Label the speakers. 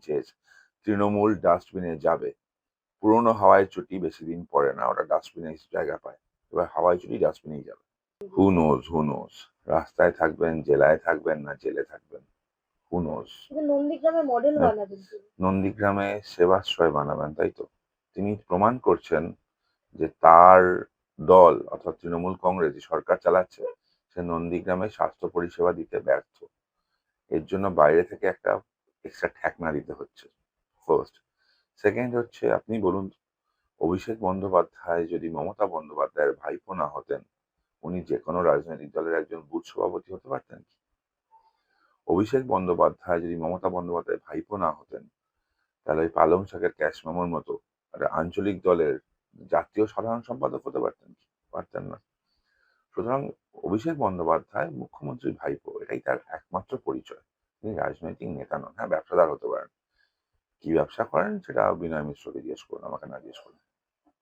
Speaker 1: চেয়েছে তৃণমূল ডাস্টবিনে যাবে। পুরনো হাওয়াই চটি বেশি দিন পরে না, ওটা ডাস্টবিনে জায়গা পায়। এবার হাওয়াই চটি ডাস্টবিনেই যাবে। হু নোজ রাস্তায় থাকবেন, জেলায় থাকবেন, না জেলে থাকবেন, হু নোজ।
Speaker 2: নন্দীগ্রামে মডেল বানাবেন তিনি।
Speaker 1: নন্দীগ্রামে সেবাশ্রয় বানাবেন, তাই তো? তিনি প্রমাণ করছেন যে তার দল অর্থাৎ তৃণমূল কংগ্রেস যে সরকার চালাচ্ছে, সে নন্দীগ্রামে স্বাস্থ্য পরিষেবা দিতে ব্যর্থ। এর জন্য বাইরে থেকে একটা এক্সট্রা ঠেকনা দিতে হচ্ছে, ফার্স্ট। সেকেন্ড হচ্ছে, আপনি বলুন, অভিষেক বন্দ্যোপাধ্যায় যদি মমতা বন্দ্যোপাধ্যায়ের ভাইপো না হতেন, উনি যে কোনো রাজনৈতিক দলের একজন বুথ সভাপতি হতে পারতেন কি? অভিষেক বন্দ্যোপাধ্যায় যদি মমতা বন্দ্যোপাধ্যায়ের ভাইপো না হতেন, তাহলে ওই পালং শাকের ক্যাশ মেমোর মতো একটা আঞ্চলিক দলের জাতীয় সাধারণ সম্পাদক হতে পারতেন কি? পারতেন না। সুতরাং অভিষেক বন্দ্যোপাধ্যায় মুখ্যমন্ত্রীর ভাইপো, এটাই তার একমাত্র পরিচয়। তিনি রাজনৈতিক নেতা নন। হ্যাঁ, ব্যবসাদার হতে পারেন। কি ব্যবসা করেন সেটা বিনয় মিশ্রকে জিজ্ঞেস করুন, আমাকে না জিজ্ঞেস করুন।